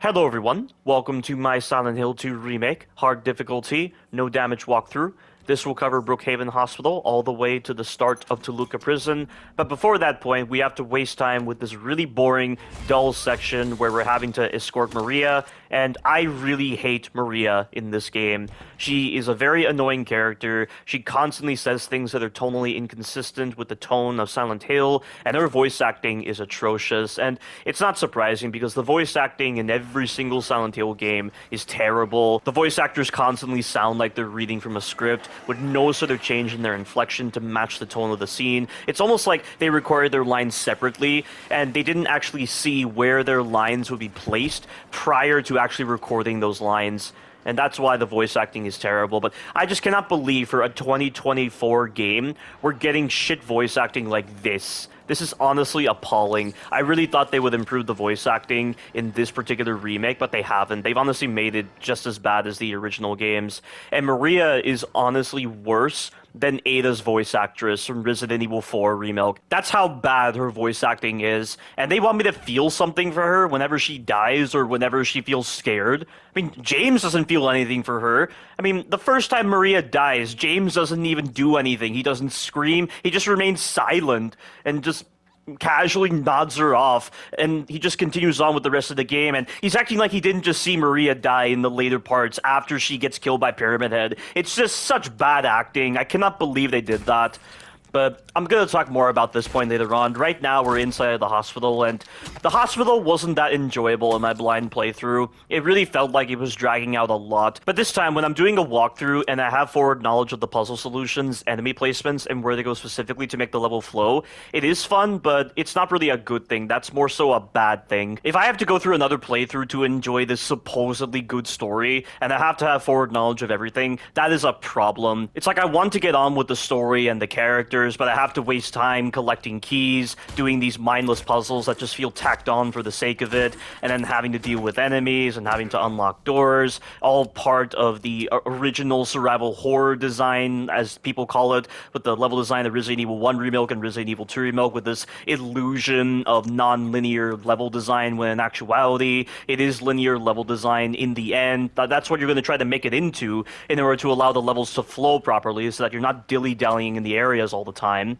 Hello everyone, welcome to my Silent Hill 2 remake, hard difficulty, no damage walkthrough. This will cover Brook Haven Hospital all the way to the start of Toluca Prison, but before that point we have to waste time with this really boring, dull section where we're having to escort Maria, and I really hate Maria in this game. She is a very annoying character, she constantly says things that are tonally inconsistent with the tone of Silent Hill, and her voice acting is atrocious, and it's not surprising because the voice acting in every single Silent Hill game is terrible. The voice actors constantly sound like they're reading from a script, with no sort of change in their inflection to match the tone of the scene. It's almost like they recorded their lines separately, and they didn't actually see where their lines would be placed prior to actually recording those lines. And that's why the voice acting is terrible. But I just cannot believe for a 2024 game, we're getting shit voice acting like this. This is honestly appalling. I really thought they would improve the voice acting in this particular remake, but they haven't. They've honestly made it just as bad as the original games. And Maria is honestly worse than Ada's voice actress from Resident Evil 4 Remake. That's how bad her voice acting is. And they want me to feel something for her whenever she dies or whenever she feels scared. I mean, James doesn't feel anything for her. I mean, the first time Maria dies, James doesn't even do anything. He doesn't scream. He just remains silent and just casually nods her off, and he just continues on with the rest of the game, and he's acting like he didn't just see Maria die in the later parts after she gets killed by Pyramid Head. It's just such bad acting. I cannot believe they did that. But I'm going to talk more about this point later on. Right now, we're inside of the hospital, and the hospital wasn't that enjoyable in my blind playthrough. It really felt like it was dragging out a lot. But this time, when I'm doing a walkthrough and I have forward knowledge of the puzzle solutions, enemy placements, and where they go specifically to make the level flow, it is fun, but it's not really a good thing. That's more so a bad thing. If I have to go through another playthrough to enjoy this supposedly good story, and I have to have forward knowledge of everything, that is a problem. It's like I want to get on with the story and the characters, but I have to waste time collecting keys, doing these mindless puzzles that just feel tacked on for the sake of it, and then having to deal with enemies and having to unlock doors, all part of the original survival horror design, as people call it, with the level design of Resident Evil 1 Remake and Resident Evil 2 Remake, with this illusion of non-linear level design, when in actuality, it is linear level design in the end. That's what you're going to try to make it into in order to allow the levels to flow properly, so that you're not dilly-dallying in the areas all the time.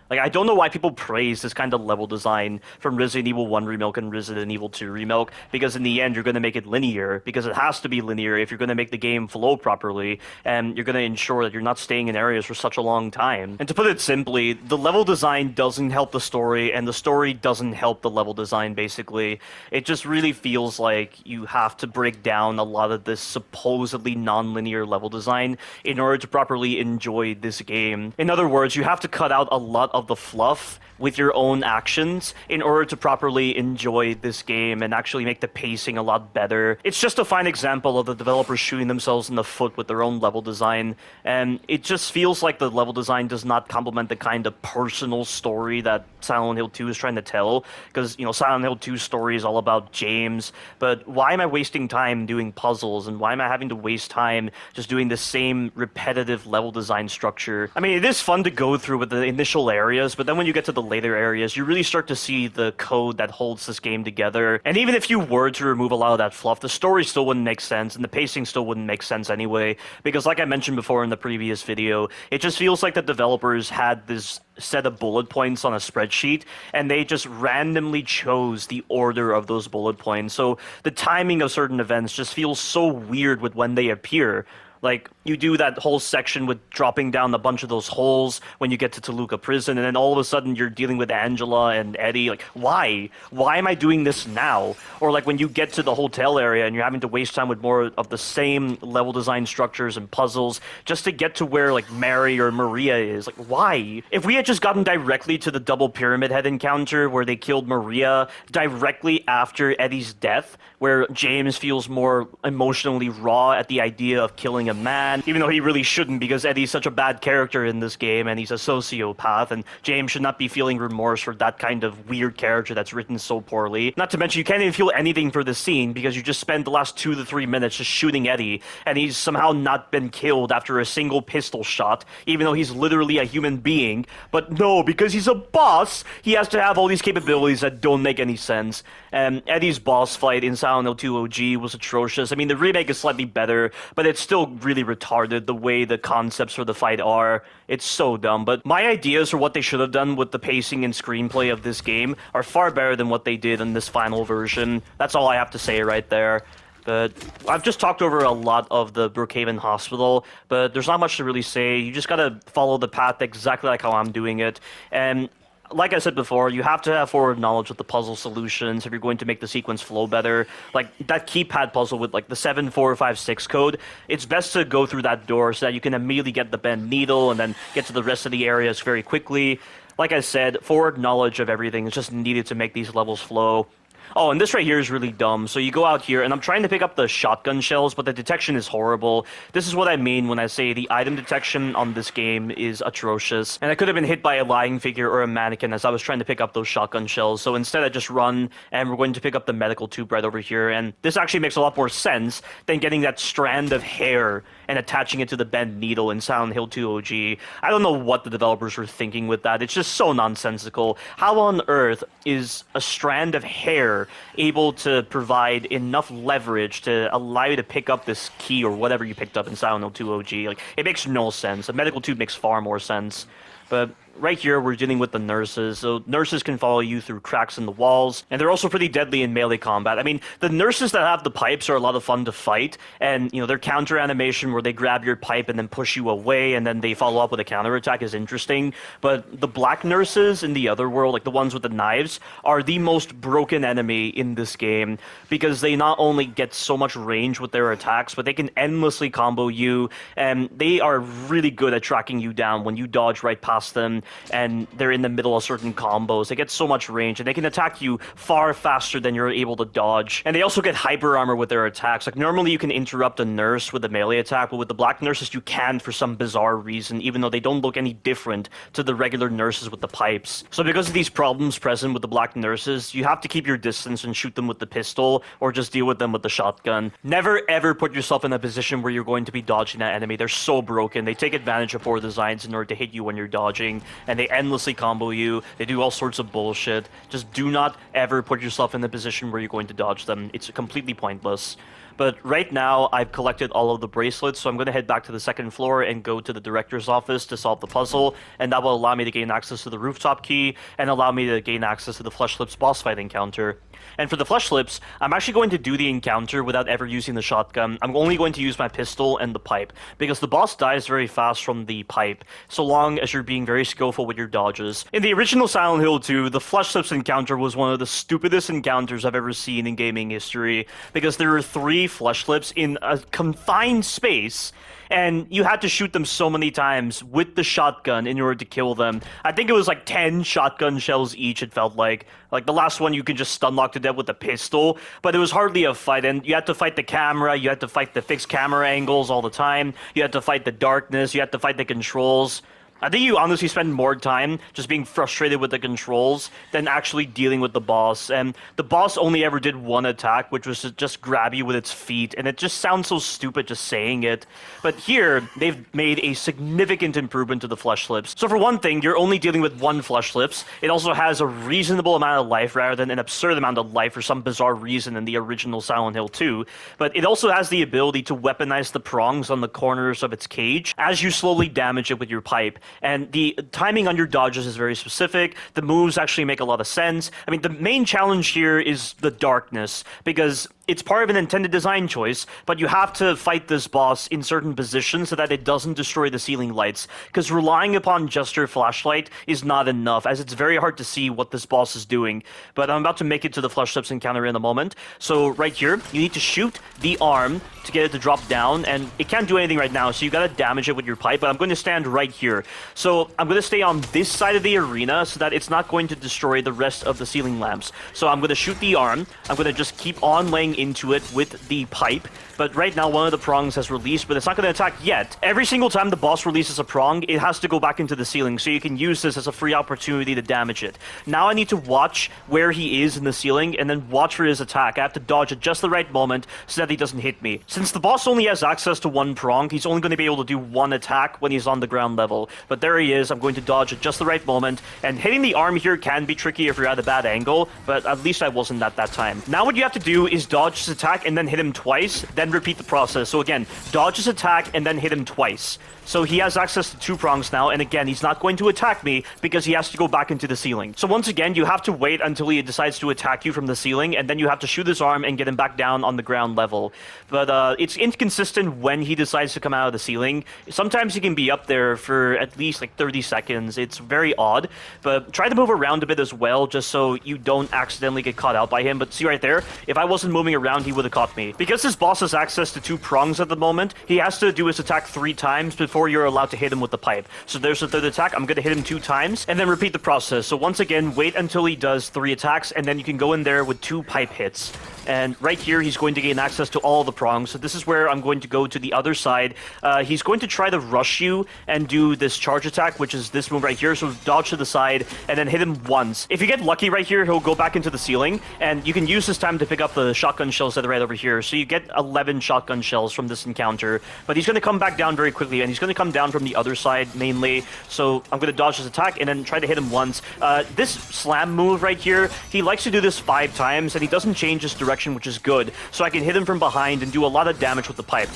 Like, I don't know why people praise this kind of level design from Resident Evil 1 Remake and Resident Evil 2 Remake, because in the end, you're going to make it linear, because it has to be linear if you're going to make the game flow properly, and you're going to ensure that you're not staying in areas for such a long time. And to put it simply, the level design doesn't help the story, and the story doesn't help the level design, basically. It just really feels like you have to break down a lot of this supposedly non-linear level design in order to properly enjoy this game. In other words, you have to cut out a lot of the fluff with your own actions in order to properly enjoy this game and actually make the pacing a lot better. It's just a fine example of the developers shooting themselves in the foot with their own level design, and it just feels like the level design does not complement the kind of personal story that Silent Hill 2 is trying to tell, because, you know, Silent Hill 2's story is all about James, but why am I wasting time doing puzzles, and why am I having to waste time just doing the same repetitive level design structure? I mean, it is fun to go through with the initial areas, but then when you get to the later areas, you really start to see the code that holds this game together. And even if you were to remove a lot of that fluff, the story still wouldn't make sense, and the pacing still wouldn't make sense anyway, because like I mentioned before in the previous video, it just feels like the developers had this set of bullet points on a spreadsheet, and they just randomly chose the order of those bullet points. So the timing of certain events just feels so weird with when they appear. Like, you do that whole section with dropping down a bunch of those holes when you get to Toluca Prison, and then all of a sudden you're dealing with Angela and Eddie. Like, why? Why am I doing this now? Or like when you get to the hotel area and you're having to waste time with more of the same level design structures and puzzles just to get to where, like, Mary or Maria is. Like, why? If we had just gotten directly to the double Pyramid Head encounter where they killed Maria directly after Eddie's death, where James feels more emotionally raw at the idea of killing a a man, even though he really shouldn't because Eddie's such a bad character in this game and he's a sociopath, and James should not be feeling remorse for that kind of weird character that's written so poorly. Not to mention, you can't even feel anything for this scene because you just spent the last 2 to 3 minutes just shooting Eddie, and he's somehow not been killed after a single pistol shot, even though he's literally a human being. But no, because he's a boss, he has to have all these capabilities that don't make any sense. Eddie's boss fight in Silent Hill 2 OG was atrocious. I mean, the remake is slightly better, but it's still really retarded the way the concepts for the fight are. It's so dumb. But my ideas for what they should have done with the pacing and screenplay of this game are far better than what they did in this final version. That's all I have to say right there. But I've just talked over a lot of the Brook Haven Hospital, but there's not much to really say. You just gotta follow the path exactly like how I'm doing it. And like I said before, you have to have forward knowledge with the puzzle solutions if you're going to make the sequence flow better. Like that keypad puzzle with like the 7456 code, it's best to go through that door so that you can immediately get the bend needle and then get to the rest of the areas very quickly. Like I said, forward knowledge of everything is just needed to make these levels flow. Oh, and this right here is really dumb. So you go out here, and I'm trying to pick up the shotgun shells, but the detection is horrible. This is what I mean when I say the item detection on this game is atrocious. And I could have been hit by a lying figure or a mannequin as I was trying to pick up those shotgun shells. So instead I just run, and we're going to pick up the medical tube right over here. And this actually makes a lot more sense than getting that strand of hair and attaching it to the bent needle in Silent Hill 2 OG. I don't know what the developers were thinking with that. It's just so nonsensical. How on earth is a strand of hair able to provide enough leverage to allow you to pick up this key or whatever you picked up in Silent Hill 2 OG? Like, it makes no sense. A medical tube makes far more sense. But right here, we're dealing with the nurses. So nurses can follow you through cracks in the walls, and they're also pretty deadly in melee combat. I mean, the nurses that have the pipes are a lot of fun to fight, and, you know, their counter animation where they grab your pipe and then push you away, and then they follow up with a counter attack is interesting. But the black nurses in the Otherworld, like the ones with the knives, are the most broken enemy in this game, because they not only get so much range with their attacks, but they can endlessly combo you, and they are really good at tracking you down when you dodge right past them and they're in the middle of certain combos. They get so much range, and they can attack you far faster than you're able to dodge. And they also get hyper armor with their attacks. Like, normally you can interrupt a nurse with a melee attack, but with the black nurses you can for some bizarre reason, even though they don't look any different to the regular nurses with the pipes. So because of these problems present with the black nurses, you have to keep your distance and shoot them with the pistol, or just deal with them with the shotgun. Never ever put yourself in a position where you're going to be dodging that enemy. They're so broken. They take advantage of poor designs in order to hit you when you're dodging, and they endlessly combo you. They do all sorts of bullshit. Just do not ever put yourself in a position where you're going to dodge them. It's completely pointless. But right now, I've collected all of the bracelets, so I'm going to head back to the second floor and go to the director's office to solve the puzzle, and that will allow me to gain access to the rooftop key, and allow me to gain access to the Flesh Lips boss fight encounter. And for the Flesh Lips, I'm actually going to do the encounter without ever using the shotgun. I'm only going to use my pistol and the pipe, because the boss dies very fast from the pipe, so long as you're being very skillful with your dodges. In the original Silent Hill 2, the Flesh Lips encounter was one of the stupidest encounters I've ever seen in gaming history, because there were 3 Flesh Lips in a confined space, and you had to shoot them so many times with the shotgun in order to kill them. I think it was like 10 shotgun shells each, it felt like. Like, the last one you can just stun lock to death with a pistol, but it was hardly a fight, and you had to fight the camera, you had to fight the fixed camera angles all the time, you had to fight the darkness, you had to fight the controls. I think you honestly spend more time just being frustrated with the controls than actually dealing with the boss. And the boss only ever did one attack, which was to just grab you with its feet, and it just sounds so stupid just saying it. But here, they've made a significant improvement to the Flesh Lips. So for one thing, you're only dealing with one Flesh Lips. It also has a reasonable amount of life rather than an absurd amount of life for some bizarre reason in the original Silent Hill 2. But it also has the ability to weaponize the prongs on the corners of its cage as you slowly damage it with your pipe. And the timing on your dodges is very specific. The moves actually make a lot of sense. I mean, the main challenge here is the darkness, because it's part of an intended design choice, but you have to fight this boss in certain positions so that it doesn't destroy the ceiling lights, because relying upon just your flashlight is not enough, as it's very hard to see what this boss is doing. But I'm about to make it to the Flesh Lips encounter in a moment. So right here, you need to shoot the arm to get it to drop down, and it can't do anything right now, so you gotta damage it with your pipe, but I'm going to stand right here. So I'm going to stay on this side of the arena so that it's not going to destroy the rest of the ceiling lamps. So I'm going to shoot the arm, I'm going to just keep on laying going into it with the pipe, but right now one of the prongs has released, but it's not going to attack yet. Every single time the boss releases a prong, it has to go back into the ceiling, so you can use this as a free opportunity to damage it. Now I need to watch where he is in the ceiling, and then watch for his attack. I have to dodge at just the right moment so that he doesn't hit me. Since the boss only has access to one prong, he's only going to be able to do one attack when he's on the ground level. But there he is. I'm going to dodge at just the right moment, and hitting the arm here can be tricky if you're at a bad angle, but at least I wasn't at that time. Now what you have to do is dodge his attack and then hit him twice, then repeat the process. So again, dodge his attack and then hit him twice. So he has access to 2 prongs now, and again, he's not going to attack me because he has to go back into the ceiling. So once again, you have to wait until he decides to attack you from the ceiling, and then you have to shoot his arm and get him back down on the ground level. But it's inconsistent when he decides to come out of the ceiling. Sometimes he can be up there for at least like 30 seconds. It's very odd, but try to move around a bit as well, just so you don't accidentally get caught out by him. But see right there, if I wasn't moving around, he would have caught me. Because this boss has access to 2 prongs at the moment, he has to do his attack 3 times before you're allowed to hit him with the pipe. So there's the 3rd attack. I'm going to hit him 2 times, and then repeat the process. So once again, wait until he does 3 attacks, and then you can go in there with 2 pipe hits. And right here, he's going to gain access to all the prongs. So this is where I'm going to go to the other side. He's going to try to rush you and do this charge attack, which is this move right here. So dodge to the side and then hit him once. If you get lucky right here, he'll go back into the ceiling, and you can use this time to pick up the shotgun shells that are right over here. So you get 11 shotgun shells from this encounter, but he's going to come back down very quickly, and he's going to come down from the other side mainly. So I'm going to dodge his attack and then try to hit him once. This slam move right here, he likes to do this 5 times, and he doesn't change his direction, which is good, so I can hit him from behind and do a lot of damage with the pipe.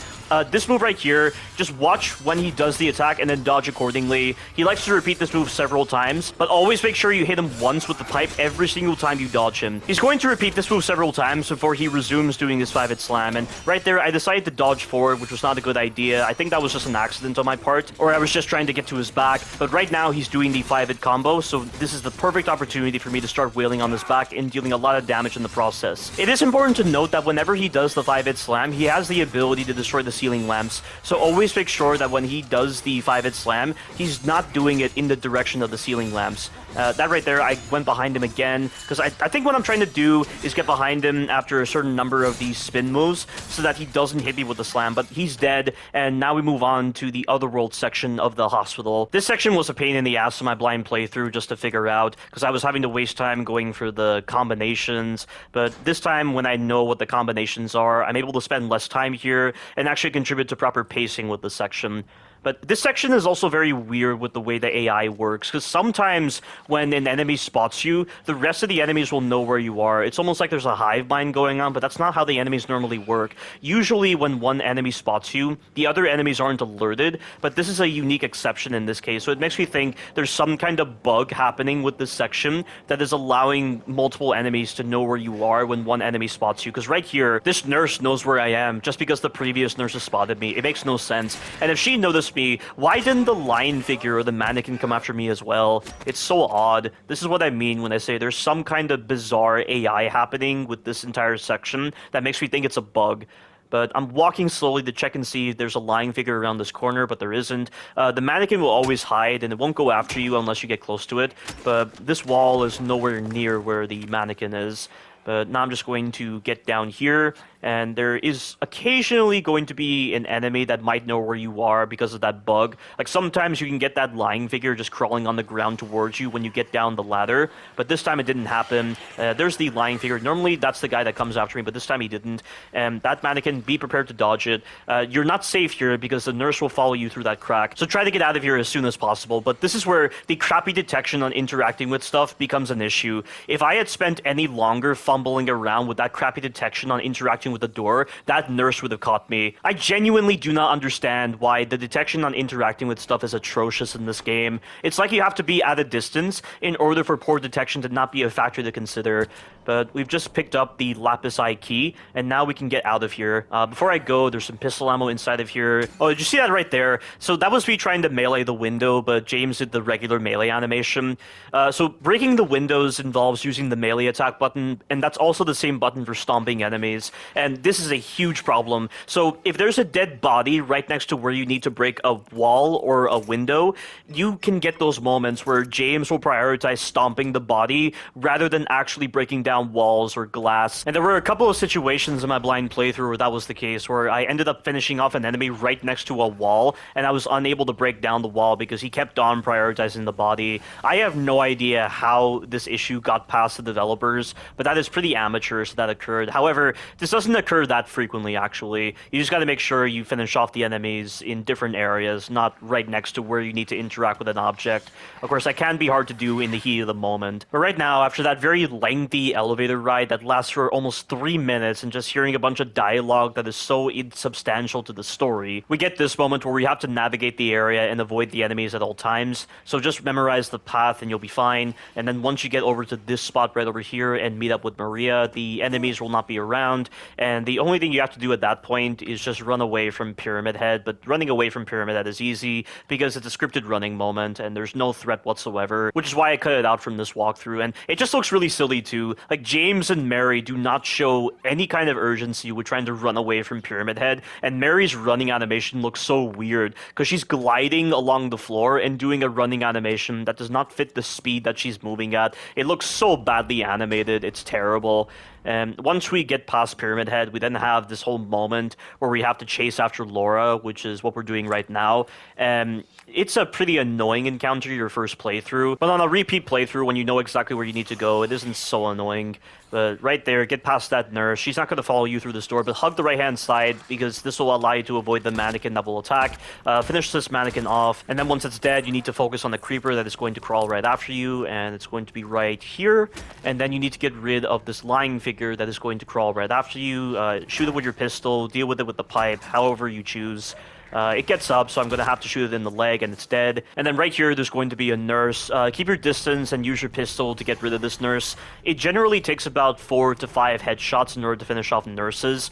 This move right here, just watch when he does the attack and then dodge accordingly. He likes to repeat this move several times, but always make sure you hit him once with the pipe every single time you dodge him. He's going to repeat this move several times before he resumes doing his 5-hit slam, and right there I decided to dodge forward, which was not a good idea. I think that was just an accident on my part, or I was just trying to get to his back, but right now he's doing the 5-hit combo, so this is the perfect opportunity for me to start wailing on his back and dealing a lot of damage in the process. It is important to note that whenever he does the 5-hit slam, he has the ability to destroy the ceiling lamps, so always make sure that when he does the 5-hit slam, he's not doing it in the direction of the ceiling lamps. That right there, I went behind him again, because I think what I'm trying to do is get behind him after a certain number of these spin moves, so that he doesn't hit me with the slam, but he's dead, and now we move on to the Otherworld section of the hospital. This section was a pain in the ass in my blind playthrough just to figure out, because I was having to waste time going for the combinations, but this time when I know what the combinations are, I'm able to spend less time here, and actually contribute to proper pacing with the section. But this section is also very weird with the way the AI works, because sometimes when an enemy spots you, the rest of the enemies will know where you are. It's almost like there's a hive mind going on, but that's not how the enemies normally work. Usually when one enemy spots you, the other enemies aren't alerted, but this is a unique exception in this case, so it makes me think there's some kind of bug happening with this section that is allowing multiple enemies to know where you are when one enemy spots you, because right here, this nurse knows where I am just because the previous nurses spotted me. It makes no sense, and if she noticed me, why didn't the lion figure or the mannequin come after me as well? It's so odd. This is what I mean when I say there's some kind of bizarre AI happening with this entire section that makes me think it's a bug. But I'm walking slowly to check and see if there's a lying figure around this corner, but there isn't. The mannequin will always hide, and it won't go after you unless you get close to it. But this wall is nowhere near where the mannequin is. But now I'm just going to get down here, and there is occasionally going to be an enemy that might know where you are because of that bug. Like sometimes you can get that lying figure just crawling on the ground towards you when you get down the ladder, but this time it didn't happen. There's the lying figure. Normally that's the guy that comes after me, but this time he didn't. And that mannequin, be prepared to dodge it. You're not safe here because the nurse will follow you through that crack, so try to get out of here as soon as possible. But this is where the crappy detection on interacting with stuff becomes an issue. If I had spent any longer fumbling around with that crappy detection on interacting with the door, that nurse would have caught me. I genuinely do not understand why the detection on interacting with stuff is atrocious in this game. It's like you have to be at a distance in order for poor detection to not be a factor to consider. But we've just picked up the lapis eye key, and now we can get out of here. Before I go, there's some pistol ammo inside of here. Oh, did you see that right there? So that was me trying to melee the window, but James did the regular melee animation. So breaking the windows involves using the melee attack button, and and that's also the same button for stomping enemies. And this is a huge problem. So if there's a dead body right next to where you need to break a wall or a window, you can get those moments where James will prioritize stomping the body rather than actually breaking down walls or glass. And there were a couple of situations in my blind playthrough where that was the case, where I ended up finishing off an enemy right next to a wall, and I was unable to break down the wall because he kept on prioritizing the body. I have no idea how this issue got past the developers, but that is pretty amateurish that occurred. However, this doesn't occur that frequently, actually. You just got to make sure you finish off the enemies in different areas, not right next to where you need to interact with an object. Of course, that can be hard to do in the heat of the moment. But right now, after that very lengthy elevator ride that lasts for almost 3 minutes and just hearing a bunch of dialogue that is so insubstantial to the story, we get this moment where we have to navigate the area and avoid the enemies at all times. So just memorize the path and you'll be fine. And then once you get over to this spot right over here and meet up with Maria, the enemies will not be around. And the only thing you have to do at that point is just run away from Pyramid Head. But running away from Pyramid Head is easy because it's a scripted running moment and there's no threat whatsoever, which is why I cut it out from this walkthrough. And it just looks really silly too. Like, James and Mary do not show any kind of urgency with trying to run away from Pyramid Head, and Mary's running animation looks so weird because she's gliding along the floor and doing a running animation that does not fit the speed that she's moving at. It looks so badly animated, it's terrible. And once we get past Pyramid Head, we then have this whole moment where we have to chase after Laura, which is what we're doing right now. And it's a pretty annoying encounter your first playthrough, but on a repeat playthrough, when you know exactly where you need to go, it isn't so annoying. But right there, get past that nurse. She's not going to follow you through this door, but hug the right-hand side because this will allow you to avoid the mannequin that will attack. Finish this mannequin off, and then once it's dead, you need to focus on the creeper that is going to crawl right after you, and it's going to be right here. And then you need to get rid of this lying figure that is going to crawl right after you. Shoot it with your pistol, deal with it with the pipe, however you choose. It gets up, so I'm going to have to shoot it in the leg, and it's dead. And then right here, there's going to be a nurse. Keep your distance and use your pistol to get rid of this nurse. It generally takes about 4 to 5 headshots in order to finish off nurses.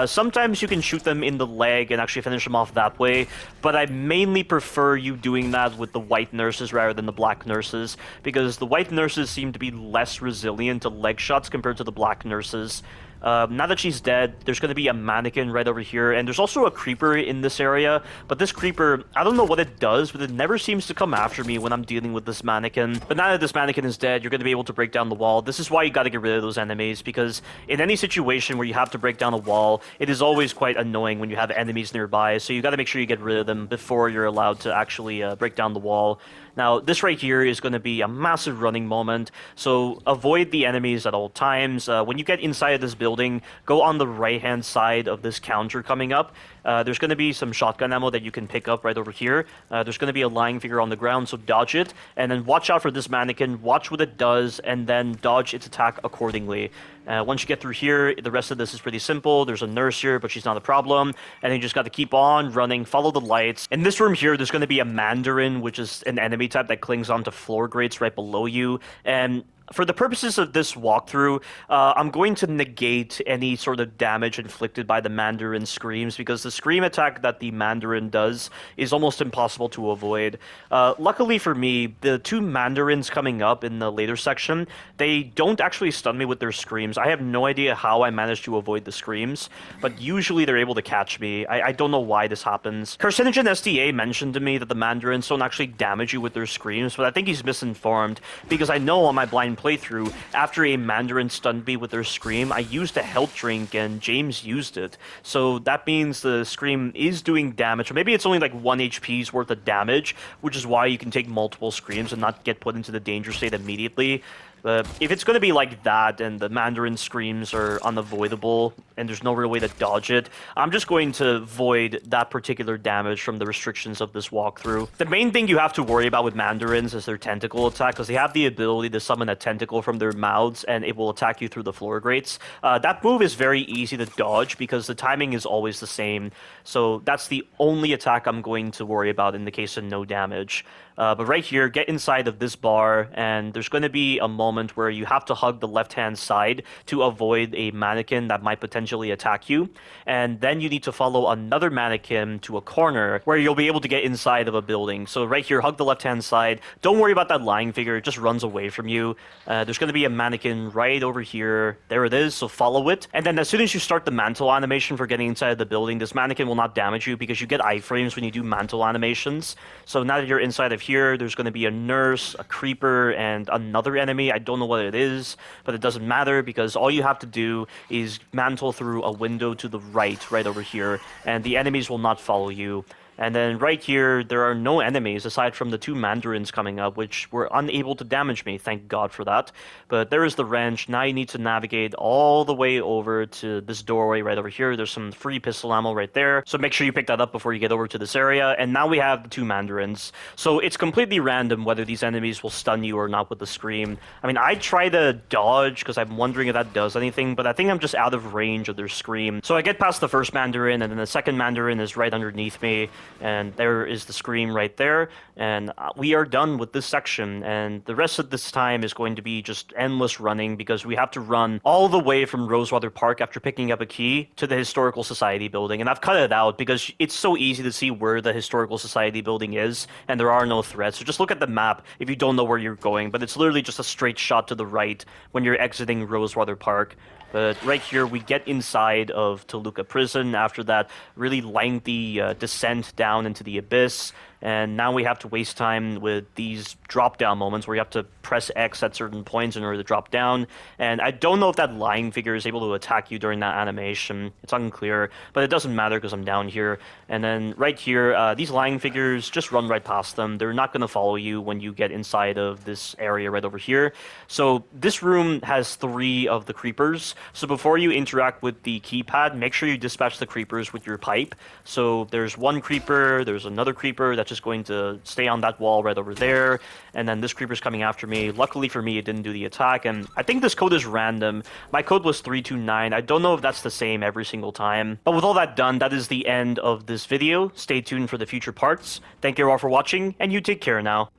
Sometimes you can shoot them in the leg and actually finish them off that way, but I mainly prefer you doing that with the white nurses rather than the black nurses, because the white nurses seem to be less resilient to leg shots compared to the black nurses. Now that she's dead, there's going to be a mannequin right over here, and there's also a creeper in this area, but this creeper, I don't know what it does, but it never seems to come after me when I'm dealing with this mannequin. But now that this mannequin is dead, you're going to be able to break down the wall. This is why you got to get rid of those enemies, because in any situation where you have to break down a wall, it is always quite annoying when you have enemies nearby, so you got to make sure you get rid of them before you're allowed to actually break down the wall. Now, this right here is going to be a massive running moment, so avoid the enemies at all times. When you get inside of this building, go on the right-hand side of this counter coming up. There's going to be some shotgun ammo that you can pick up right over here. There's going to be a lying figure on the ground, so dodge it, and then watch out for this mannequin, watch what it does, and then dodge its attack accordingly. Once you get through here, the rest of this is pretty simple. There's a nurse here, but she's not a problem. And then you just got to keep on running, follow the lights. In this room here, there's going to be a Mandarin, which is an enemy type that clings onto floor grates right below you. And for the purposes of this walkthrough, I'm going to negate any sort of damage inflicted by the Mandarin screams, because the scream attack that the Mandarin does is almost impossible to avoid. Luckily for me, the 2 Mandarins coming up in the later section, they don't actually stun me with their screams. I have no idea how I managed to avoid the screams, but usually they're able to catch me. I don't know why this happens. Carcinogen SDA mentioned to me that the Mandarins don't actually damage you with their screams, but I think he's misinformed, because I know on my blind playthrough, after a Mandarin stunned me with their scream, I used a health drink and James used it. So that means the scream is doing damage, or maybe it's only like 1 HP's worth of damage, which is why you can take multiple screams and not get put into the danger state immediately. But if it's going to be like that, and the Mandarin screams are unavoidable, and there's no real way to dodge it, I'm just going to void that particular damage from the restrictions of this walkthrough. The main thing you have to worry about with Mandarins is their tentacle attack, because they have the ability to summon a tentacle from their mouths, and it will attack you through the floor grates. That move is very easy to dodge, because the timing is always the same. So that's the only attack I'm going to worry about in the case of no damage. But right here, get inside of this bar, and there's going to be a moment moment where you have to hug the left-hand side to avoid a mannequin that might potentially attack you. And then you need to follow another mannequin to a corner where you'll be able to get inside of a building. So right here, hug the left-hand side. Don't worry about that lying figure. It just runs away from you. There's going to be a mannequin right over here. There it is, so follow it. And then as soon as you start the mantle animation for getting inside the building, this mannequin will not damage you because you get iframes when you do mantle animations. So now that you're inside of here, there's going to be a nurse, a creeper, and another enemy. I don't know what it is, but it doesn't matter because all you have to do is mantle through a window to the right over here, and the enemies will not follow you. And then right here, there are no enemies aside from the two Mandarins coming up, which were unable to damage me. Thank God for that. But there is the wrench. Now you need to navigate all the way over to this doorway right over here. There's some free pistol ammo right there. So make sure you pick that up before you get over to this area. And now we have the two Mandarins. So it's completely random whether these enemies will stun you or not with the scream. I mean, I try to dodge because I'm wondering if that does anything, but I think I'm just out of range of their scream. So I get past the first Mandarin, and then the second Mandarin is right underneath me. And there is the scream right there, and we are done with this section, and the rest of this time is going to be just endless running because we have to run all the way from Rosewater Park after picking up a key to the Historical Society building. And I've cut it out because it's so easy to see where the Historical Society building is, and there are no threats. So just look at the map if you don't know where you're going, but it's literally just a straight shot to the right when you're exiting Rosewater Park. But right here, we get inside of Toluca Prison after that really lengthy descent down into the abyss. And now we have to waste time with these drop-down moments where you have to press X at certain points in order to drop down. And I don't know if that lying figure is able to attack you during that animation. It's unclear, but it doesn't matter because I'm down here. And then right here, these lying figures, just run right past them. They're not going to follow you when you get inside of this area right over here. So this room has 3 of the creepers. So before you interact with the keypad, make sure you dispatch the creepers with your pipe. So there's one creeper, there's another creeper that's just going to stay on that wall right over there, and then this creeper's coming after me. Luckily for me, it didn't do the attack, and I think this code is random. My code was 329. I don't know if that's the same every single time. But with all that done, that is the end of this video. Stay tuned for the future parts. Thank you all for watching, and you take care now.